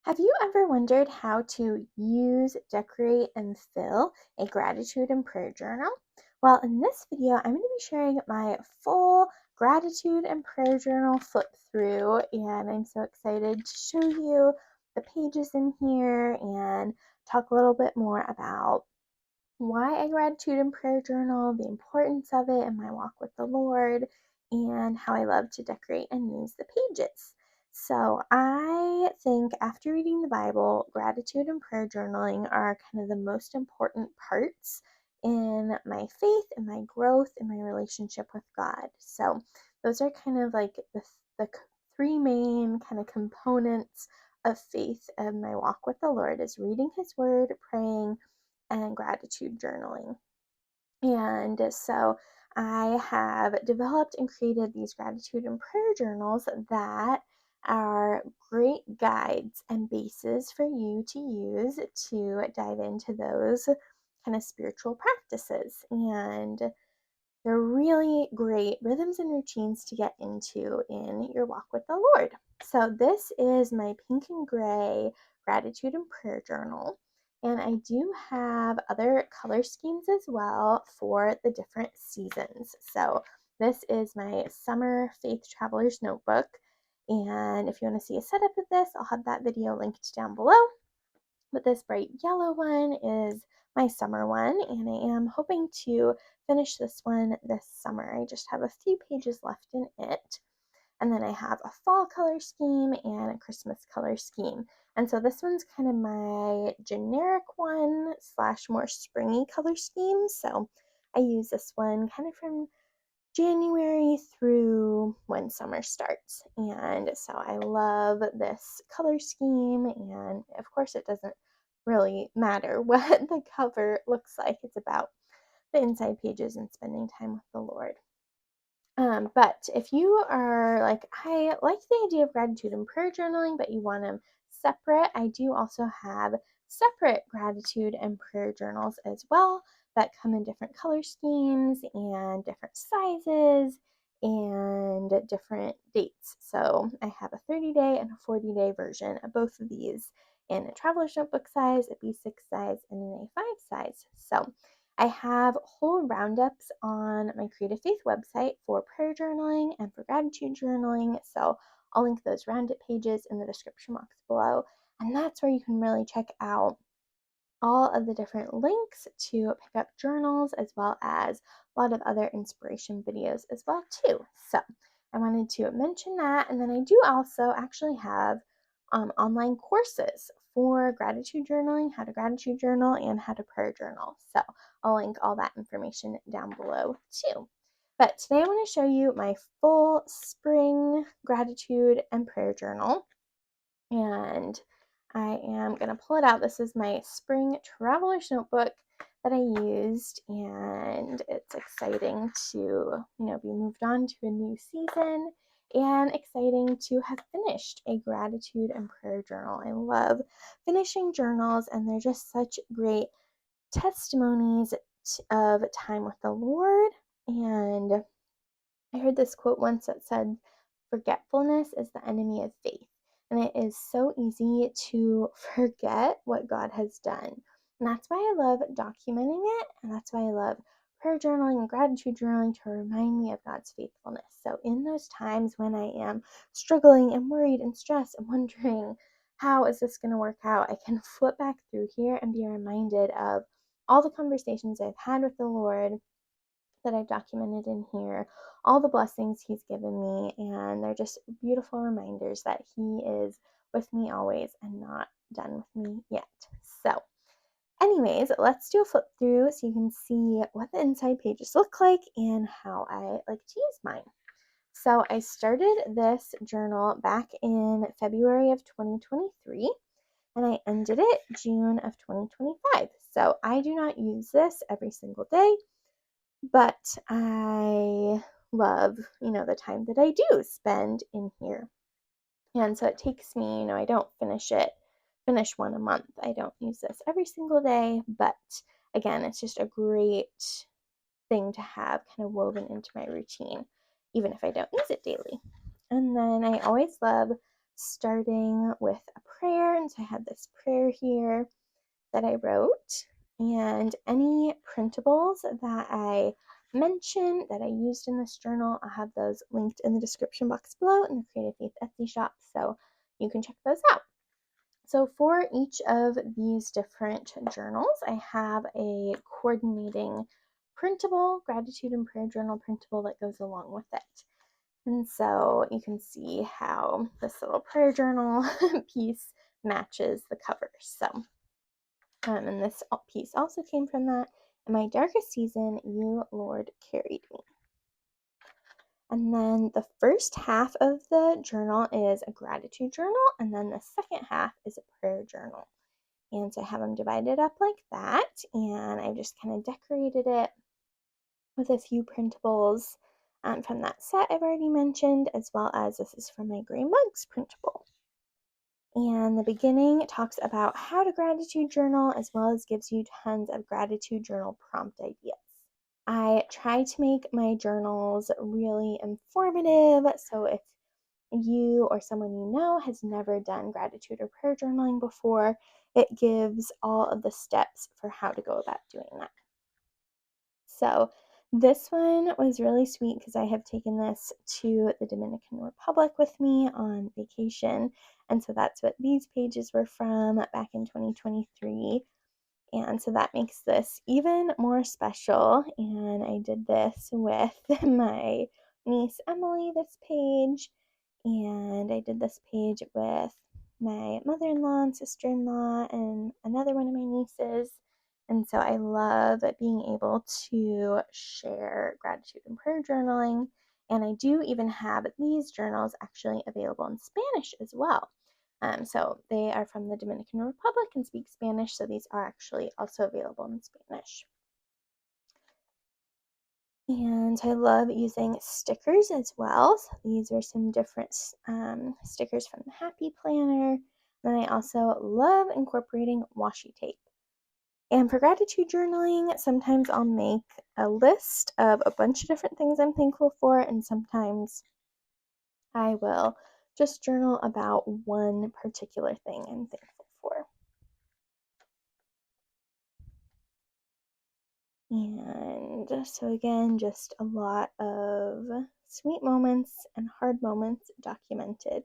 Have you ever wondered how to use, decorate, and fill a gratitude and prayer journal? Well, in this video, I'm going to be sharing my full gratitude and prayer journal flip through, and I'm so excited to show you the pages in here and talk a little bit more about why a gratitude and prayer journal, the importance of it in my walk with the Lord, and how I love to decorate and use the pages. So, I think after reading the Bible, gratitude and prayer journaling are kind of the most important parts in my faith and my growth and my relationship with God. So, those are kind of like the three main kind of components of faith of my walk with the Lord is reading his word, praying, and gratitude journaling. And so I have developed and created these gratitude and prayer journals that are great guides and bases for you to use to dive into those kind of spiritual practices. And they're really great rhythms and routines to get into in your walk with the Lord. So, this is my pink and gray gratitude and prayer journal. And I do have other color schemes as well for the different seasons. So, this is my summer Faith Traveler's Notebook. And if you want to see a setup of this, I'll have that video linked down below. But this bright yellow one is my summer one, and I am hoping to finish this one this summer. I just have a few pages left in it. And then I have a fall color scheme and a Christmas color scheme. And so this one's kind of my generic one slash more springy color scheme. So I use this one kind of from January through when summer starts. And so I love this color scheme. And of course, it doesn't really matter what the cover looks like. It's about the inside pages and spending time with the Lord. But if you are like, I like the idea of gratitude and prayer journaling, but you want them separate, I do also have separate gratitude and prayer journals as well that come in different color schemes and different sizes and different dates. So I have a 30-day and a 40-day version of both of these in a traveler's notebook size, a B6 size, and an A5 size. So I have whole roundups on my Creative Faith website for prayer journaling and for gratitude journaling. So I'll link those roundup pages in the description box below. And that's where you can really check out all of the different links to pick up journals as well as a lot of other inspiration videos as well too. So I wanted to mention that. And then I do also actually have online courses for gratitude journaling, how to gratitude journal, and how to prayer journal. So I'll link all that information down below too. But today I want to show you my full spring gratitude and prayer journal. And I am going to pull it out. This is my spring traveler's notebook that I used, and it's exciting to, be moved on to a new season and exciting to have finished a gratitude and prayer journal. I love finishing journals, and they're just such great testimonies of time with the Lord. And I heard this quote once that said, "Forgetfulness is the enemy of faith." And it is so easy to forget what God has done. And that's why I love documenting it. And that's why I love prayer journaling and gratitude journaling to remind me of God's faithfulness. So, in those times when I am struggling and worried and stressed and wondering, how is this going to work out? I can flip back through here and be reminded of all the conversations I've had with the Lord that I've documented in here, all the blessings he's given me, and they're just beautiful reminders that he is with me always and not done with me yet. So, anyways, let's do a flip through so you can see what the inside pages look like and how I like to use mine. So, I started this journal back in February of 2023 and I ended it June of 2025. So, I do not use this every single day, but I love, the time that I do spend in here. And so it takes me, I don't finish one a month. I don't use this every single day, but again, it's just a great thing to have kind of woven into my routine, even if I don't use it daily. And then I always love starting with a prayer. And so I have this prayer here that I wrote, and any printables that I mentioned that I used in this journal, I'll have those linked in the description box below in the Creative Faith Etsy shop, so you can check those out. So for each of these different journals, I have a coordinating printable, gratitude and prayer journal printable that goes along with it. And so you can see how this little prayer journal piece matches the cover. So, and this piece also came from that. In my darkest season, you, Lord, carried me. And then the first half of the journal is a gratitude journal, and then the second half is a prayer journal. And so I have them divided up like that, and I just kind of decorated it with a few printables from that set I've already mentioned, as well as this is from my Gray Mugs printable. And the beginning talks about how to gratitude journal, as well as gives you tons of gratitude journal prompt ideas. I try to make my journals really informative, so if you or someone you know has never done gratitude or prayer journaling before, it gives all of the steps for how to go about doing that. So this one was really sweet because I have taken this to the Dominican Republic with me on vacation. And so that's what these pages were from back in 2023. And so that makes this even more special. And I did this with my niece Emily, this page. And I did this page with my mother-in-law and sister-in-law and another one of my nieces. And so I love being able to share gratitude and prayer journaling. And I do even have these journals actually available in Spanish as well. So they are from the Dominican Republic and speak Spanish, so these are actually also available in Spanish. And I love using stickers as well. So these are some different stickers from the Happy Planner. Then I also love incorporating washi tape. And for gratitude journaling, sometimes I'll make a list of a bunch of different things I'm thankful for, and sometimes I will just journal about one particular thing I'm thankful for. And so again, just a lot of sweet moments and hard moments documented.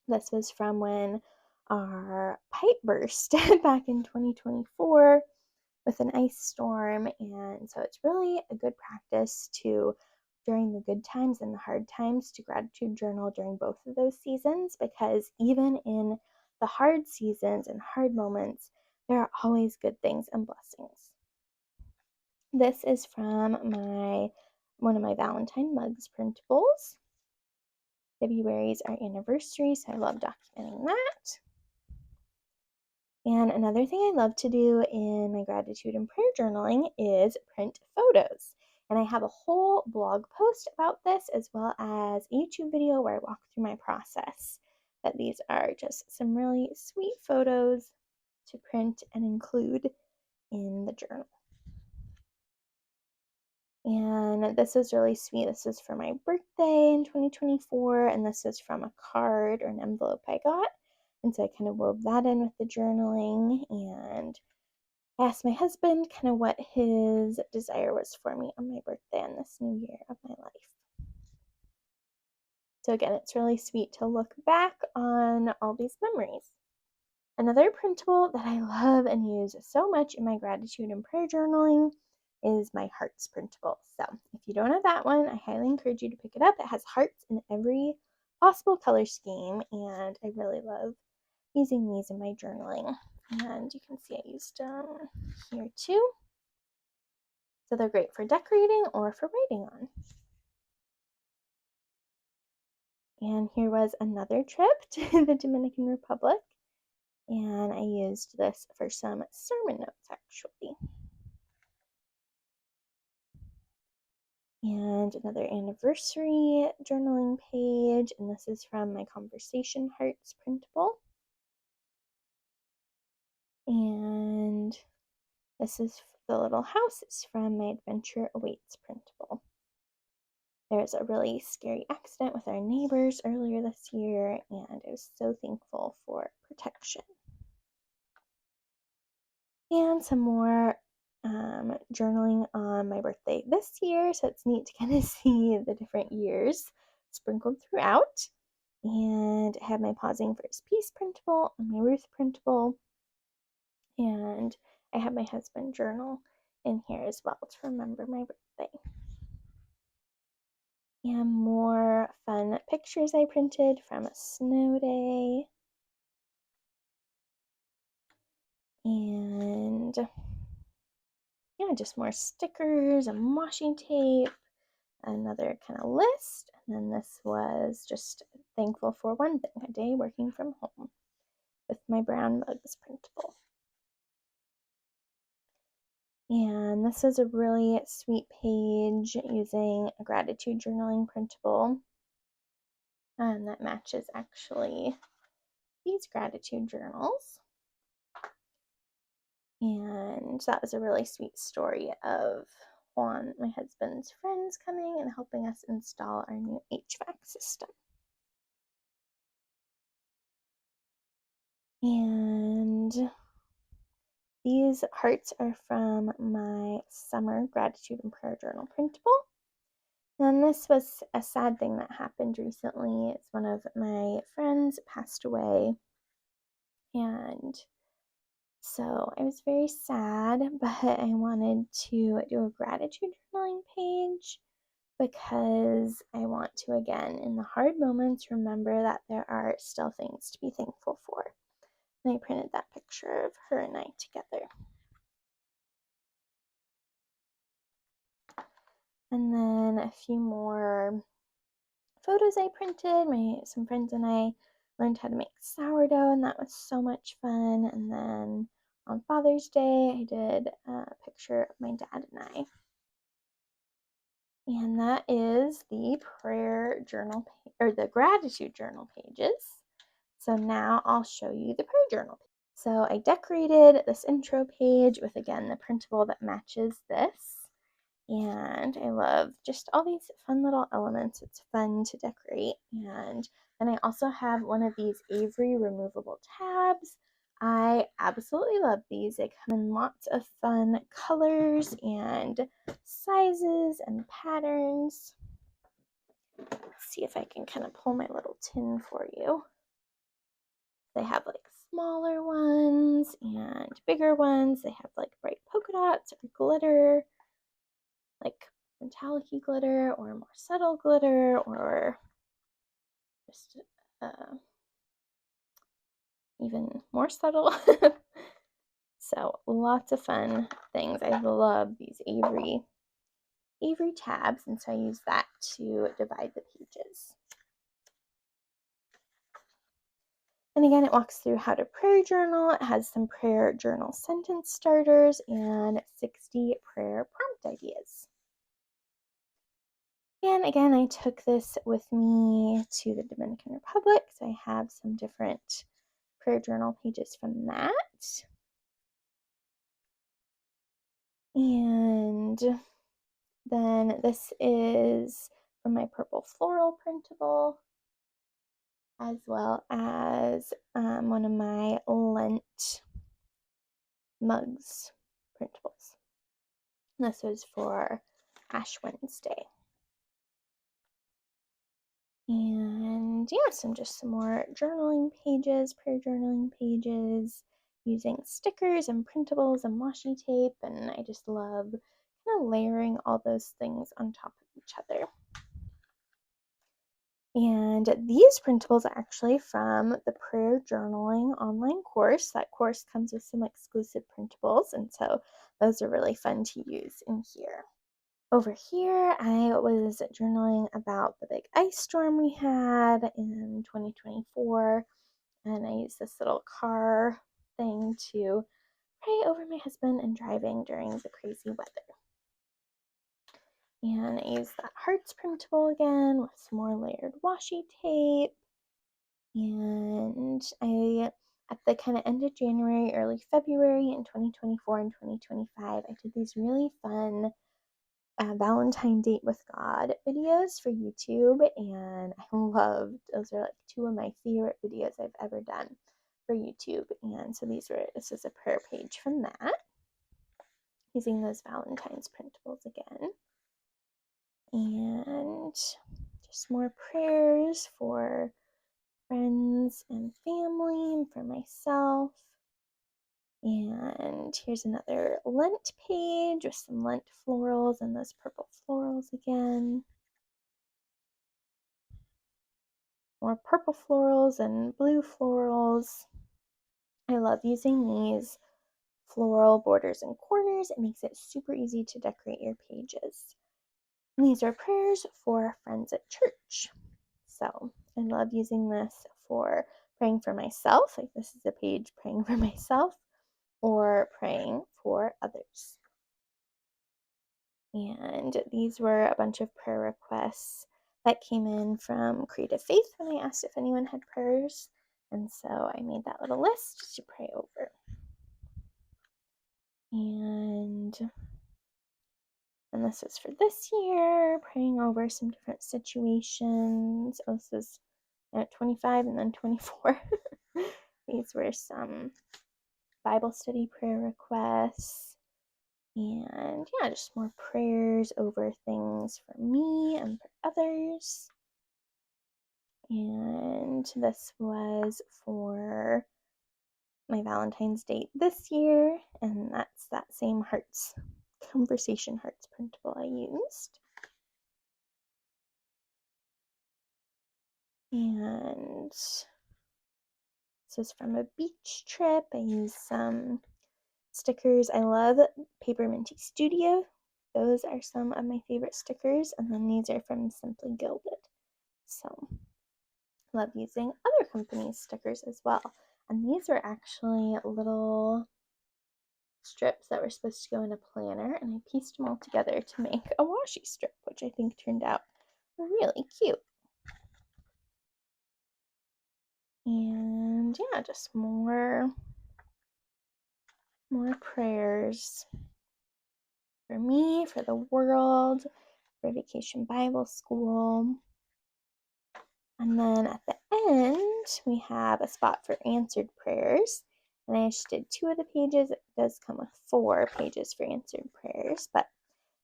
This was from when our pipe burst back in 2024 with an ice storm. And so it's really a good practice to, during the good times and the hard times, to gratitude journal during both of those seasons, because even in the hard seasons and hard moments, there are always good things and blessings. This is from one of my Valentine Mugs printables. February is our anniversary, so I love documenting that. And another thing I love to do in my gratitude and prayer journaling is print photos. And I have a whole blog post about this, as well as a YouTube video where I walk through my process. That these are just some really sweet photos to print and include in the journal. And this is really sweet. This is for my birthday in 2024, and this is from a card or an envelope I got. And so I kind of wove that in with the journaling and asked my husband kind of what his desire was for me on my birthday and this new year of my life. So again, it's really sweet to look back on all these memories. Another printable that I love and use so much in my gratitude and prayer journaling is my hearts printable. So if you don't have that one, I highly encourage you to pick it up. It has hearts in every possible color scheme, and I really love using these in my journaling. And you can see I used them here too. So they're great for decorating or for writing on. And here was another trip to the Dominican Republic. And I used this for some sermon notes actually. And another anniversary journaling page, and this is from my Conversation Hearts printable. And this is the little house. It's from my Adventure Awaits printable. there was a really scary accident with our neighbors earlier this year, and I was so thankful for protection. And some more journaling on my birthday this year, so it's neat to kind of see the different years sprinkled throughout. And I have my Pausing for His Peace printable and my Ruth printable, and I have my husband journal in here as well to remember my birthday. And more fun pictures I printed from a snow day. And yeah, just more stickers and washi tape, another kind of list. And then this was just thankful for one thing, a day working from home with my brown mugs printable. And this is a really sweet page using a gratitude journaling printable. And that matches actually these gratitude journals. And that was a really sweet story of Juan, my husband's friends, coming and helping us install our new HVAC system. And these hearts are from my summer gratitude and prayer journal printable. And this was a sad thing that happened recently. It's one of my friends passed away, and so I was very sad, but I wanted to do a gratitude journaling page because I want to, again, in the hard moments, remember that there are still things to be thankful for. And I printed that picture of her and I together. And then a few more photos I printed. Some friends and I learned how to make sourdough, and that was so much fun. And then on Father's Day, I did a picture of my dad and I. And that is the prayer journal or the gratitude journal pages. So now I'll show you the prayer journal. So I decorated this intro page with, again, the printable that matches this. And I love just all these fun little elements. It's fun to decorate. And then I also have one of these Avery removable tabs. I absolutely love these. They come in lots of fun colors and sizes and patterns. Let's see if I can kind of pull my little tin for you. They have like smaller ones and bigger ones. They have like bright polka dots or glitter, like metallic glitter or more subtle glitter or just even more subtle. So lots of fun things. I love these Avery tabs, and so I use that to divide the pages. And again, it walks through how to prayer journal. It has some prayer journal sentence starters and 60 prayer prompt ideas. And again, I took this with me to the Dominican Republic, so I have some different prayer journal pages from that. And then this is from my purple floral printable, as well as one of my Lent mugs printables. This was for Ash Wednesday. And yeah, some more journaling pages, prayer journaling pages, using stickers and printables and washi tape. And I just love kind of layering all those things on top of each other. And these printables are actually from the Prayer Journaling online course. That course comes with some exclusive printables, and so those are really fun to use in here. Over here, I was journaling about the big ice storm we had in 2024, and I used this little car thing to pray over my husband and driving during the crazy weather. And I used that hearts printable again with some more layered washi tape. And at the kind of end of January, early February in 2024 and 2025, I did these really fun Valentine Date with God videos for YouTube, and I loved those. Are like two of my favorite videos I've ever done for YouTube. And so this is a prayer page from that, using those Valentine's printables again. And just more prayers for friends and family and for myself. And here's another Lent page with some Lent florals and those purple florals again. More purple florals and blue florals. I love using these floral borders and corners. It makes it super easy to decorate your pages. And these are prayers for friends at church. So I love using this for praying for myself. Like this is a page praying for myself or praying for others. And these were a bunch of prayer requests that came in from Creative Faith when I asked if anyone had prayers. And so I made that little list to pray over. And this is for this year, praying over some different situations. Oh, this is at 25 and then 24. These were some Bible study prayer requests. And yeah, just more prayers over things for me and for others. And this was for my Valentine's date this year, and that's that same conversation hearts printable I used. And this is from a beach trip. I used some stickers. I love Paper Minty Studio. Those are some of my favorite stickers. And then these are from Simply Gilded. So I love using other companies' stickers as well. And these are actually little strips that were supposed to go in a planner, and I pieced them all together to make a washi strip, which I think turned out really cute. And yeah, just more prayers for me, for the world, for Vacation Bible School. And then at the end, we have a spot for answered prayers. And I just did 2 of the pages. It does come with 4 pages for answered prayers, but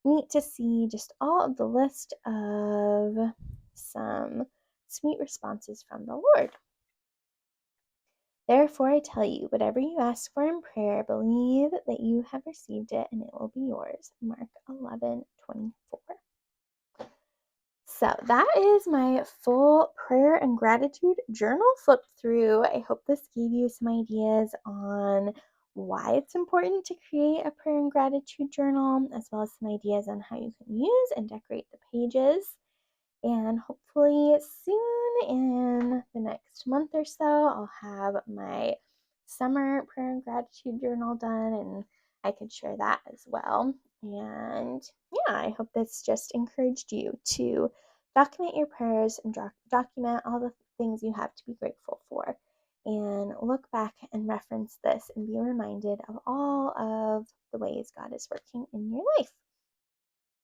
neat to see just all of the list of some sweet responses from the Lord. Therefore, I tell you, whatever you ask for in prayer, believe that you have received it and it will be yours. Mark 11:24. So that is my full prayer and gratitude journal flip through. I hope this gave you some ideas on why it's important to create a prayer and gratitude journal, as well as some ideas on how you can use and decorate the pages. And hopefully soon, in the next month or so, I'll have my summer prayer and gratitude journal done, and I could share that as well. And yeah, I hope this just encouraged you to document your prayers and document all the things you have to be grateful for, and look back and reference this and be reminded of all of the ways God is working in your life.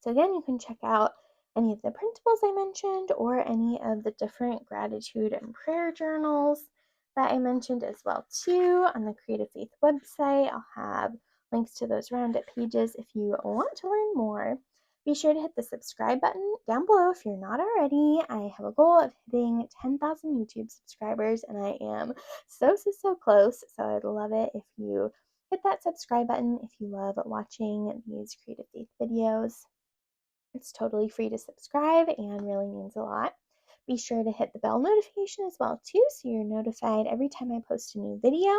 So again, you can check out any of the printables I mentioned or any of the different gratitude and prayer journals that I mentioned as well too on the Creative Faith website. I'll have links to those roundup pages if you want to learn more. Be sure to hit the subscribe button down below if you're not already. I have a goal of hitting 10,000 YouTube subscribers, and I am so close. So I'd love it if you hit that subscribe button if you love watching these Creative Faith videos. It's totally free to subscribe and really means a lot. Be sure to hit the bell notification as well too, so you're notified every time I post a new video.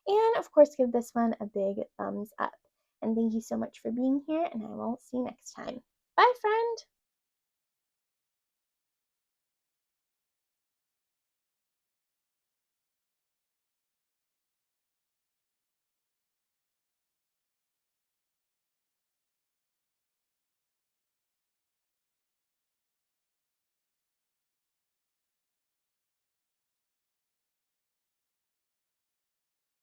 And of course, give this one a big thumbs up. And thank you so much for being here, and I will see you next time. Bye, friend!